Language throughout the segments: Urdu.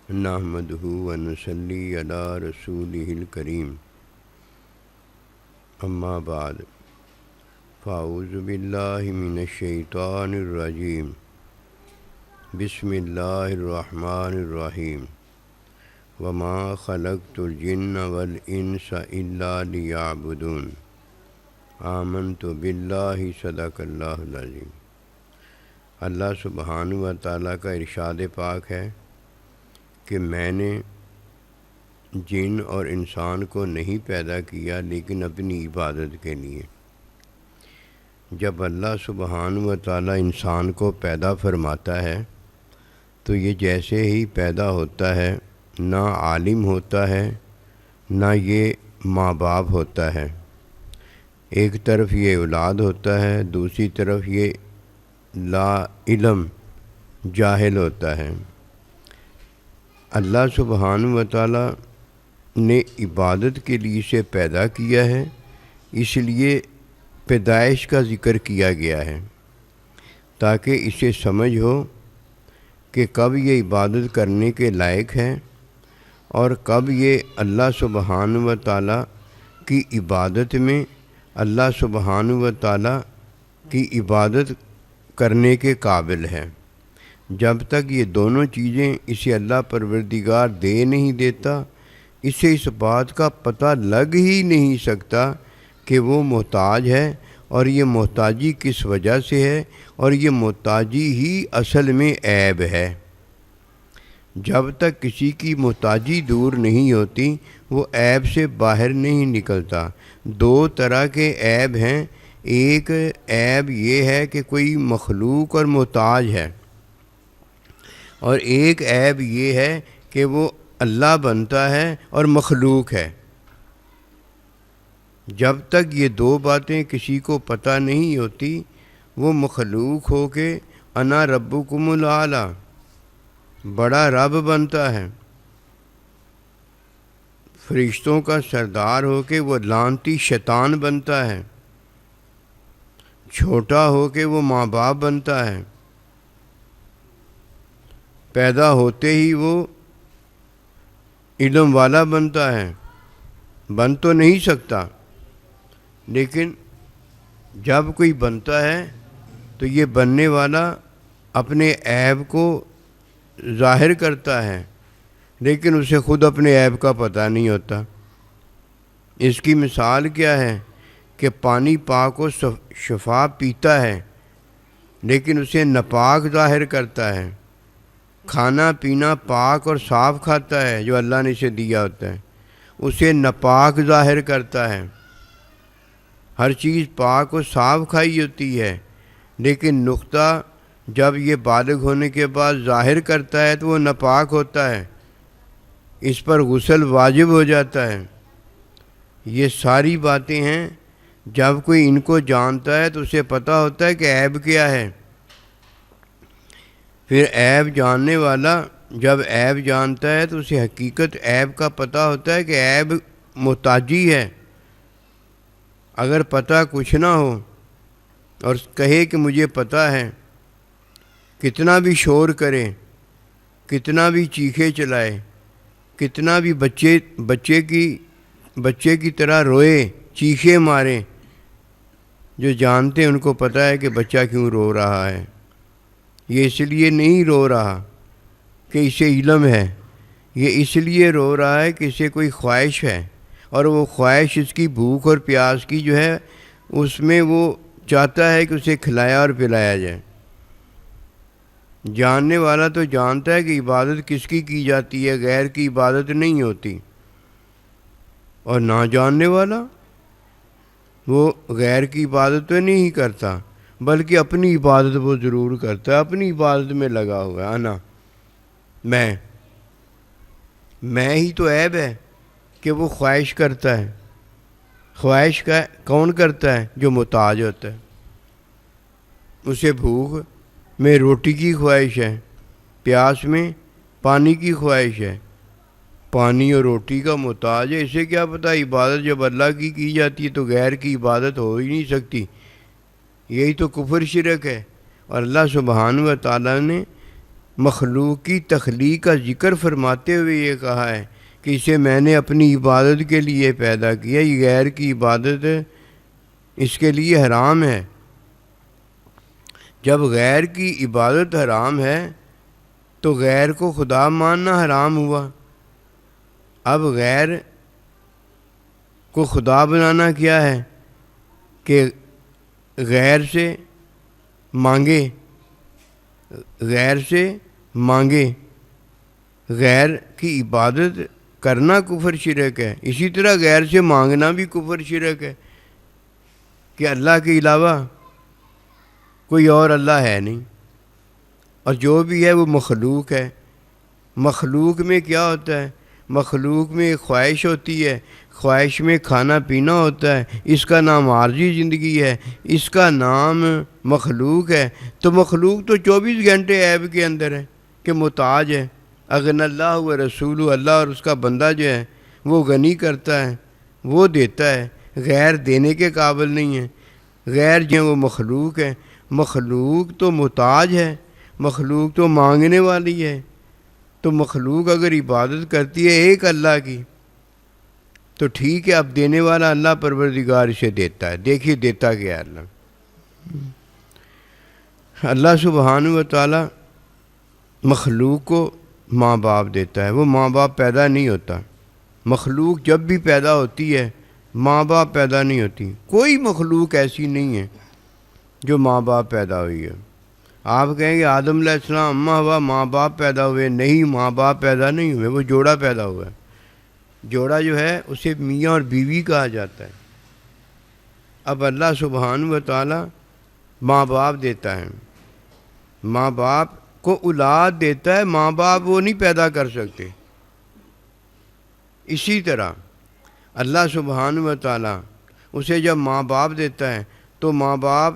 نحمدہ ونصلی علی رسولہ الکریم اما بعد فاعوذ باللہ من الشیطان الرجیم بسم اللہ الرحمن الرحیم وما خلقت الجن والانس الا لیعبدون آمنت باللہ صدق اللہ العظیم۔ اللہ سبحانہ و تعالیٰ کا ارشاد پاک ہے کہ میں نے جن اور انسان کو نہیں پیدا کیا لیکن اپنی عبادت کے لیے۔ جب اللہ سبحانہ و تعالیٰ انسان کو پیدا فرماتا ہے تو یہ جیسے ہی پیدا ہوتا ہے نہ عالم ہوتا ہے نہ یہ ماں باپ ہوتا ہے۔ ایک طرف یہ اولاد ہوتا ہے، دوسری طرف یہ لا علم جاہل ہوتا ہے۔ اللہ سبحانہ و تعالیٰ نے عبادت کے لیے اسے پیدا کیا ہے، اس لیے پیدائش کا ذکر کیا گیا ہے تاکہ اسے سمجھ ہو کہ کب یہ عبادت کرنے کے لائق ہے اور کب یہ اللہ سبحانہ و تعالیٰ کی عبادت میں اللہ سبحانہ و تعالیٰ کی عبادت کرنے کے قابل ہے۔ جب تک یہ دونوں چیزیں اسے اللہ پروردگار دے نہیں دیتا، اسے اس بات کا پتہ لگ ہی نہیں سکتا کہ وہ محتاج ہے اور یہ محتاجی کس وجہ سے ہے، اور یہ محتاجی ہی اصل میں عیب ہے۔ جب تک کسی کی محتاجی دور نہیں ہوتی وہ عیب سے باہر نہیں نکلتا۔ دو طرح کے عیب ہیں، ایک عیب یہ ہے کہ کوئی مخلوق اور محتاج ہے، اور ایک عیب یہ ہے کہ وہ اللہ بنتا ہے اور مخلوق ہے۔ جب تک یہ دو باتیں کسی کو پتہ نہیں ہوتی وہ مخلوق ہو کے انا ربکم الاعلی بڑا رب بنتا ہے، فرشتوں کا سردار ہو کے وہ لعنتی شیطان بنتا ہے، چھوٹا ہو کے وہ ماں باپ بنتا ہے، پیدا ہوتے ہی وہ علم والا بنتا ہے۔ بن تو نہیں سکتا، لیکن جب کوئی بنتا ہے تو یہ بننے والا اپنے عیب کو ظاہر کرتا ہے، لیکن اسے خود اپنے عیب کا پتہ نہیں ہوتا۔ اس کی مثال کیا ہے کہ پانی پاک و شفاف پیتا ہے لیکن اسے ناپاک ظاہر کرتا ہے۔ کھانا پینا پاک اور صاف کھاتا ہے جو اللہ نے اسے دیا ہوتا ہے، اسے ناپاک ظاہر کرتا ہے۔ ہر چیز پاک و صاف کھائی ہوتی ہے، لیکن نقطہ جب یہ بالغ ہونے کے بعد ظاہر کرتا ہے تو وہ ناپاک ہوتا ہے، اس پر غسل واجب ہو جاتا ہے۔ یہ ساری باتیں ہیں، جب کوئی ان کو جانتا ہے تو اسے پتہ ہوتا ہے کہ عیب کیا ہے۔ پھر عیب جاننے والا جب عیب جانتا ہے تو اسے حقیقت عیب کا پتہ ہوتا ہے کہ عیب محتاجی ہے۔ اگر پتہ کچھ نہ ہو اور کہے کہ مجھے پتہ ہے، کتنا بھی شور کرے، کتنا بھی چیخے چلائے، کتنا بھی بچے کی طرح روئے، چیخے مارے، جو جانتے ہیں ان کو پتہ ہے کہ بچہ کیوں رو رہا ہے۔ یہ اس لیے نہیں رو رہا کہ اسے علم ہے، یہ اس لیے رو رہا ہے کہ اسے کوئی خواہش ہے، اور وہ خواہش اس کی بھوک اور پیاس کی جو ہے اس میں وہ چاہتا ہے کہ اسے کھلایا اور پلایا جائے۔ جاننے والا تو جانتا ہے کہ عبادت کس کی جاتی ہے، غیر کی عبادت نہیں ہوتی، اور نہ جاننے والا وہ غیر کی عبادت تو نہیں کرتا بلکہ اپنی عبادت وہ ضرور کرتا ہے، اپنی عبادت میں لگا ہوا ہے۔ انا میں ہی تو عیب ہے کہ وہ خواہش کرتا ہے۔ خواہش کا کون کرتا ہے؟ جو محتاج ہوتا ہے۔ اسے بھوک میں روٹی کی خواہش ہے، پیاس میں پانی کی خواہش ہے، پانی اور روٹی کا محتاج ہے۔ اسے کیا پتہ عبادت جب اللہ کی جاتی ہے تو غیر کی عبادت ہو ہی نہیں سکتی۔ یہی تو کفر شرک ہے، اور اللہ سبحانہ و تعالیٰ نے مخلوق کی تخلیق کا ذکر فرماتے ہوئے یہ کہا ہے کہ اسے میں نے اپنی عبادت کے لیے پیدا کیا، یہ غیر کی عبادت اس کے لیے حرام ہے۔ جب غیر کی عبادت حرام ہے تو غیر کو خدا ماننا حرام ہوا۔ اب غیر کو خدا بنانا کیا ہے کہ غیر سے مانگے، غیر سے مانگے، غیر کی عبادت کرنا کفر شرک ہے۔ اسی طرح غیر سے مانگنا بھی کفر شرک ہے کہ اللہ کے علاوہ کوئی اور اللہ ہے نہیں، اور جو بھی ہے وہ مخلوق ہے۔ مخلوق میں کیا ہوتا ہے؟ مخلوق میں ایک خواہش ہوتی ہے، خواہش میں کھانا پینا ہوتا ہے، اس کا نام عارضی زندگی ہے، اس کا نام مخلوق ہے۔ تو مخلوق تو 24 گھنٹے عیب کے اندر ہے کہ محتاج ہے۔ اغنی اللہ و رسول، اللہ اور اس کا بندہ جو ہے وہ غنی کرتا ہے، وہ دیتا ہے، غیر دینے کے قابل نہیں ہے۔ غیر جو ہے وہ مخلوق ہے، مخلوق تو محتاج ہے، مخلوق تو مانگنے والی ہے۔ تو مخلوق اگر عبادت کرتی ہے ایک اللہ کی تو ٹھیک ہے، اب دینے والا اللہ پروردگار اسے دیتا ہے۔ دیکھیے دیتا کیا ہے اللہ سبحانہ و تعالی مخلوق کو ماں باپ دیتا ہے، وہ ماں باپ پیدا نہیں ہوتا۔ مخلوق جب بھی پیدا ہوتی ہے ماں باپ پیدا نہیں ہوتی۔ کوئی مخلوق ایسی نہیں ہے جو ماں باپ پیدا ہوئی ہے۔ آپ کہیں گے آدم علیہ السلام اماں ہوا ماں باپ پیدا ہوئے، نہیں، ماں باپ پیدا نہیں ہوئے، وہ جوڑا پیدا ہوا ہے۔ جوڑا جو ہے اسے میاں اور بیوی کہا جاتا ہے۔ اب اللہ سبحانہ و تعالی ماں باپ دیتا ہے، ماں باپ کو اولاد دیتا ہے، ماں باپ وہ نہیں پیدا کر سکتے۔ اسی طرح اللہ سبحانہ و تعالی اسے جب ماں باپ دیتا ہے تو ماں باپ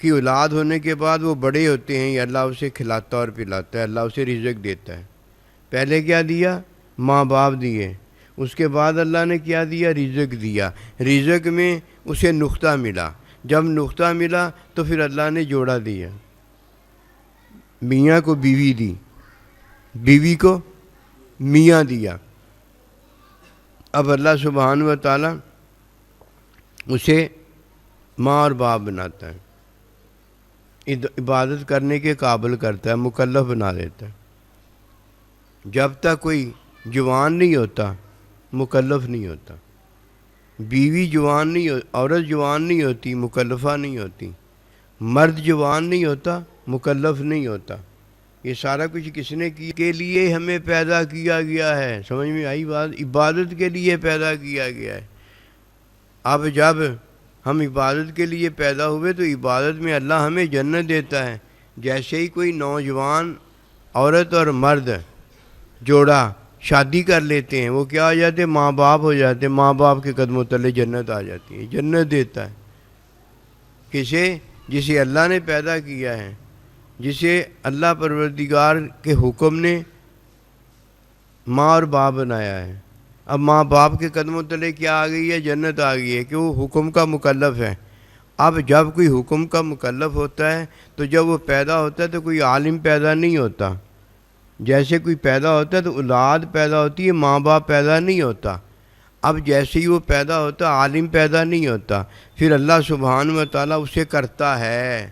کی اولاد ہونے کے بعد وہ بڑے ہوتے ہیں، یا اللہ اسے کھلاتا اور پلاتا ہے، اللہ اسے رزق دیتا ہے۔ پہلے کیا دیا؟ ماں باپ دیے، اس کے بعد اللہ نے کیا دیا؟ رزق دیا۔ رزق میں اسے نقطہ ملا، جب نقطہ ملا تو پھر اللہ نے جوڑا دیا، میاں کو بیوی دی، بیوی کو میاں دیا۔ اب اللہ سبحانہ و تعالی اسے ماں اور باپ بناتا ہے، عبادت کرنے کے قابل کرتا ہے، مکلف بنا دیتا ہے۔ جب تک کوئی جوان نہیں ہوتا مکلف نہیں ہوتا، بیوی جوان نہیں عورت جوان نہیں ہوتی مکلفہ نہیں ہوتی، مرد جوان نہیں ہوتا مکلف نہیں ہوتا۔ یہ سارا کچھ کس نے کیا؟ کے لیے ہمیں پیدا کیا گیا ہے۔ سمجھ میں آئی بات؟ عبادت کے لیے پیدا کیا گیا ہے۔ اب جب ہم عبادت کے لیے پیدا ہوئے تو عبادت میں اللہ ہمیں جنت دیتا ہے۔ جیسے ہی کوئی نوجوان عورت اور مرد جوڑا شادی کر لیتے ہیں، وہ کیا ہو جاتے ہیں؟ ماں باپ ہو جاتے ہیں، ماں باپ کے قدموں تلے جنت آ جاتی ہے۔ جنت دیتا ہے کسے؟ جسے اللہ نے پیدا کیا ہے، جسے اللہ پروردگار کے حکم نے ماں اور باپ بنایا ہے۔ اب ماں باپ کے قدموں تلے کیا آ گئی ہے؟ جنت آ گئی ہے کہ وہ حکم کا مکلف ہے۔ اب جب کوئی حکم کا مکلف ہوتا ہے تو جب وہ پیدا ہوتا ہے تو کوئی عالم پیدا نہیں ہوتا۔ جیسے کوئی پیدا ہوتا ہے تو اولاد پیدا ہوتی ہے، ماں باپ پیدا نہیں ہوتا۔ اب جیسے ہی وہ پیدا ہوتا عالم پیدا نہیں ہوتا، پھر اللہ سبحانہ و تعالیٰ اسے کرتا ہے،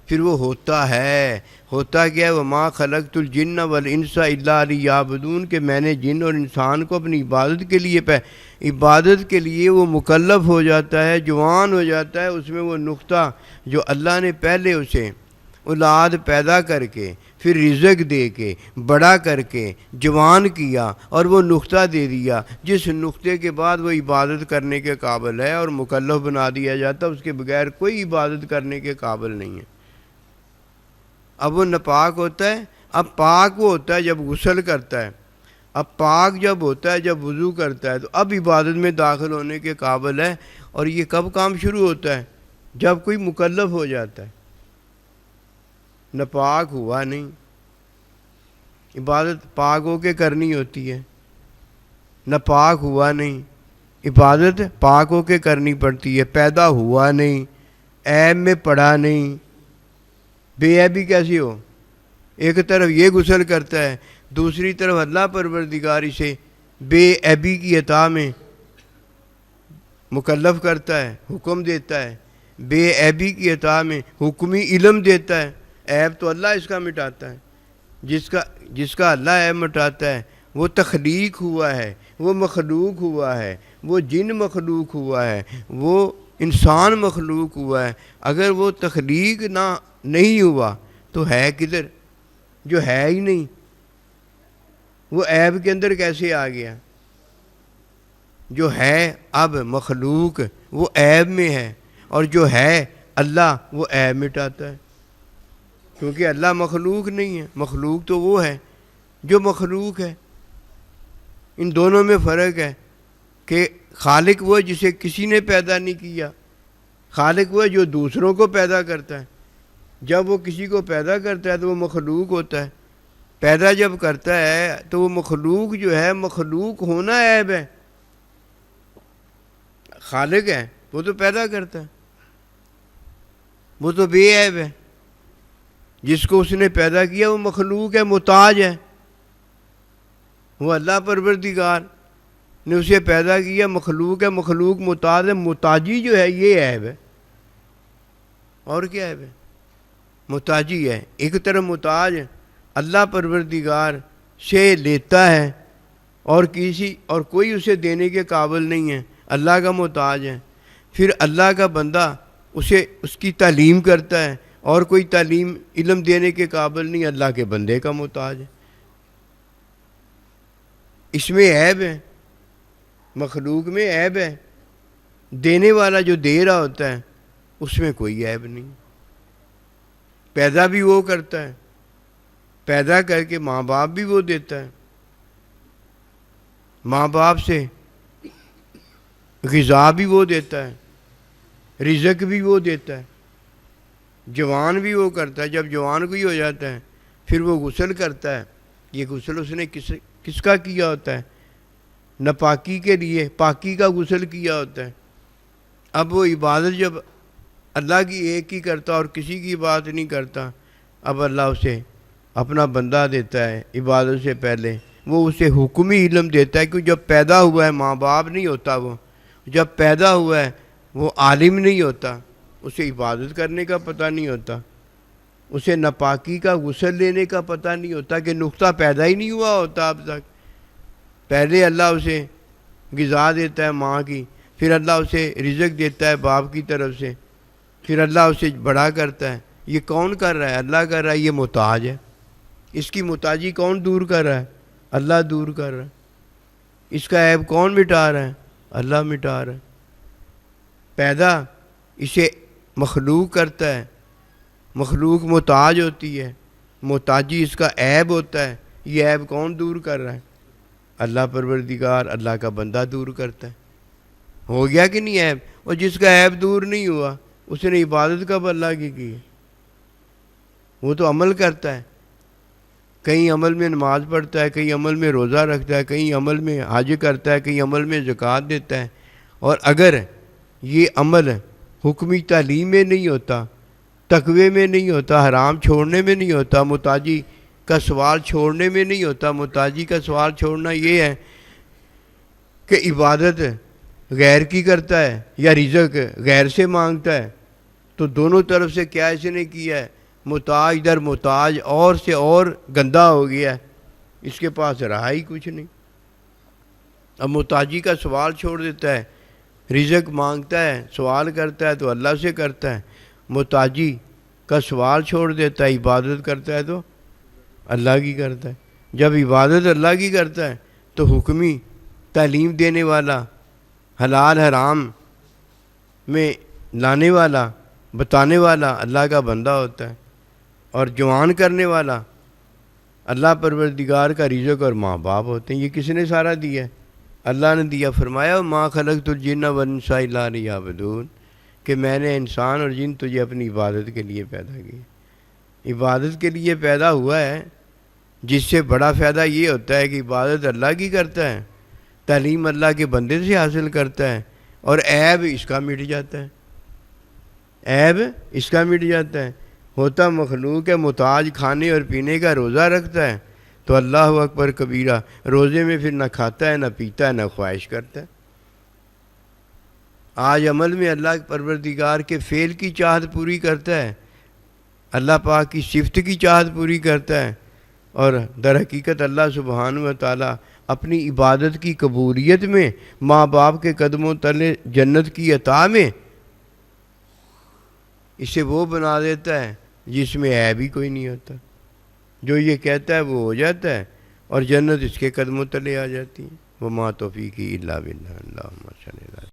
پھر وہ ہوتا ہے۔ ہوتا کیا ہے؟ وَمَا خَلَقْتُ الْجِنَّ وَالْإِنسَ إِلَّا لِيَعْبُدُونَ، کہ میں نے جن اور انسان کو اپنی عبادت کے لیے عبادت کے لیے وہ مکلف ہو جاتا ہے، جوان ہو جاتا ہے۔ اس میں وہ نقطہ جو اللہ نے پہلے اسے اولاد پیدا کر کے پھر رزق دے کے بڑا کر کے جوان کیا اور وہ نقطہ دے دیا، جس نقطے کے بعد وہ عبادت کرنے کے قابل ہے اور مکلف بنا دیا جاتا، اس کے بغیر کوئی عبادت کرنے کے قابل نہیں ہے۔ اب وہ ناپاک ہوتا ہے، اب پاک وہ ہوتا ہے جب غسل کرتا ہے، اب پاک جب ہوتا ہے جب وضو کرتا ہے، تو اب عبادت میں داخل ہونے کے قابل ہے۔ اور یہ کب کام شروع ہوتا ہے؟ جب کوئی مکلف ہو جاتا ہے۔ ناپاک ہوا نہیں، عبادت پاک ہو کے کرنی ہوتی ہے۔ ناپاک ہوا نہیں، عبادت پاک ہو کے کرنی پڑتی ہے۔ پیدا ہوا نہیں، عیب میں پڑا نہیں، بے عیبی کیسی ہو؟ ایک طرف یہ غسل کرتا ہے، دوسری طرف اللہ پروردگار اسے بے عیبی کی عطا میں مکلف کرتا ہے، حکم دیتا ہے، بے عیبی کی عطا میں حکمی علم دیتا ہے۔ عیب تو اللہ اس کا مٹاتا ہے، جس کا اللہ عیب مٹاتا ہے وہ تخلیق ہوا ہے، وہ مخلوق ہوا ہے، وہ جن مخلوق ہوا ہے، وہ انسان مخلوق ہوا ہے۔ اگر وہ تخلیق نہیں ہوا تو ہے کدھر؟ جو ہے ہی نہیں، وہ عیب کے اندر کیسے آ گیا؟ جو ہے اب مخلوق وہ عیب میں ہے، اور جو ہے اللہ وہ عیب مٹاتا ہے، کیونکہ اللہ مخلوق نہیں ہے، مخلوق تو وہ ہے جو مخلوق ہے۔ ان دونوں میں فرق ہے کہ خالق وہ ہے جسے کسی نے پیدا نہیں کیا، خالق وہ ہے جو دوسروں کو پیدا کرتا ہے۔ جب وہ کسی کو پیدا کرتا ہے تو وہ مخلوق ہوتا ہے، پیدا جب کرتا ہے تو وہ مخلوق جو ہے، مخلوق ہونا عیب ہے۔ خالق ہے وہ تو پیدا کرتا ہے، وہ تو بے عیب ہے۔ جس کو اس نے پیدا کیا وہ مخلوق ہے، محتاج ہے۔ وہ اللہ پروردگار نے اسے پیدا کیا، مخلوق ہے، مخلوق محتاج ہے۔ محتاجی جو ہے یہ عیب ہے، اور کیا عیب ہے؟ محتاجی ہے۔ ایک طرف محتاج اللہ پروردگار سے لیتا ہے اور کوئی اسے دینے کے قابل نہیں ہے، اللہ کا محتاج ہے۔ پھر اللہ کا بندہ اس کی تعلیم کرتا ہے، اور کوئی تعلیم علم دینے کے قابل نہیں، اللہ کے بندے کا محتاج ہے۔ اس میں عیب ہے، مخلوق میں عیب ہے۔ دینے والا جو دے رہا ہوتا ہے اس میں کوئی عیب نہیں۔ پیدا بھی وہ کرتا ہے، پیدا کر کے ماں باپ بھی وہ دیتا ہے، ماں باپ سے غذا بھی وہ دیتا ہے، رزق بھی وہ دیتا ہے، جوان بھی وہ کرتا ہے۔ جب جوان کوئی ہو جاتا ہے پھر وہ غسل کرتا ہے۔ یہ غسل اس نے کس کا کیا ہوتا ہے؟ ناپاکی کے لیے، پاکی کا غسل کیا ہوتا ہے۔ اب وہ عبادت جب اللہ کی ایک ہی کرتا اور کسی کی بات نہیں کرتا، اب اللہ اسے اپنا بندہ دیتا ہے عبادت سے پہلے۔ وہ اسے حکمی علم دیتا ہے، کیونکہ جب پیدا ہوا ہے ماں باپ نہیں ہوتا، وہ جب پیدا ہوا ہے وہ عالم نہیں ہوتا، اسے عبادت کرنے کا پتہ نہیں ہوتا، اسے ناپاکی کا غسل لینے کا پتہ نہیں ہوتا کہ نقطہ پیدا ہی نہیں ہوا ہوتا اب تک۔ پہلے اللہ اسے غذا دیتا ہے ماں کی، پھر اللہ اسے رزق دیتا ہے باپ کی طرف سے، پھر اللہ اسے بڑا کرتا ہے۔ یہ کون کر رہا ہے؟ اللہ کر رہا ہے۔ یہ محتاج ہے، اس کی محتاجی کون دور کر رہا ہے؟ اللہ دور کر رہا ہے۔ اس کا عیب کون مٹا رہا ہے؟ اللہ مٹا رہا ہے۔ پیدا اسے مخلوق کرتا ہے، مخلوق محتاج ہوتی ہے، محتاجی اس کا عیب ہوتا ہے۔ یہ عیب کون دور کر رہا ہے؟ اللہ پروردگار، اللہ کا بندہ دور کرتا ہے۔ ہو گیا کہ نہیں عیب؟ اور جس کا عیب دور نہیں ہوا اس نے عبادت کب اللہ کی ہے؟ وہ تو عمل کرتا ہے، کہیں عمل میں نماز پڑھتا ہے، کہیں عمل میں روزہ رکھتا ہے، کہیں عمل میں حج کرتا ہے، کہیں عمل میں زکوٰۃ دیتا ہے۔ اور اگر یہ عمل حکمی تعلیم میں نہیں ہوتا، تقوی میں نہیں ہوتا، حرام چھوڑنے میں نہیں ہوتا، محتاجی کا سوال چھوڑنے میں نہیں ہوتا۔ محتاجی کا سوال چھوڑنا یہ ہے کہ عبادت غیر کی کرتا ہے یا رزق غیر سے مانگتا ہے، تو دونوں طرف سے کیا اس نے کیا ہے؟ محتاج در محتاج اور سے اور گندا ہو گیا ہے، اس کے پاس رہا ہی کچھ نہیں۔ اب محتاجی کا سوال چھوڑ دیتا ہے، رزق مانگتا ہے، سوال کرتا ہے تو اللہ سے کرتا ہے۔ محتاجی کا سوال چھوڑ دیتا ہے، عبادت کرتا ہے تو اللہ کی کرتا ہے۔ جب عبادت اللہ کی کرتا ہے تو حکمی تعلیم دینے والا، حلال حرام میں لانے والا، بتانے والا اللہ کا بندہ ہوتا ہے، اور جوان کرنے والا اللہ پروردگار کا رزق اور ماں باپ ہوتے ہیں۔ یہ کس نے سارا دیا ہے؟ اللہ نے دیا۔ فرمایا ما خلقت الجن والانس الا لیعبدون، کہ میں نے انسان اور جن تجھے اپنی عبادت کے لیے پیدا کیا۔ عبادت کے لیے پیدا ہوا ہے، جس سے بڑا فائدہ یہ ہوتا ہے کہ عبادت اللہ کی کرتا ہے، تعلیم اللہ کے بندے سے حاصل کرتا ہے، اور عیب اس کا مٹ جاتا ہے، عیب اس کا مٹ جاتا ہے۔ ہوتا مخلوق ہے محتاج کھانے اور پینے کا، روزہ رکھتا ہے تو اللہ اکبر کبیرہ، روزے میں پھر نہ کھاتا ہے نہ پیتا ہے نہ خواہش کرتا ہے۔ آج عمل میں اللہ پروردگار کے فعل کی چاہت پوری کرتا ہے، اللہ پاک کی صفت کی چاہت پوری کرتا ہے، اور در حقیقت اللہ سبحانہ و تعالیٰ اپنی عبادت کی قبولیت میں، ماں باپ کے قدموں تلے جنت کی عطا میں اسے وہ بنا دیتا ہے جس میں عیب ہی کوئی نہیں ہوتا۔ جو یہ کہتا ہے وہ ہو جاتا ہے، اور جنت اس کے قدموں تلے آ جاتی ہے۔ وما توفیقی الا باللہ، اللہم صلی اللہ علیہ وسلم۔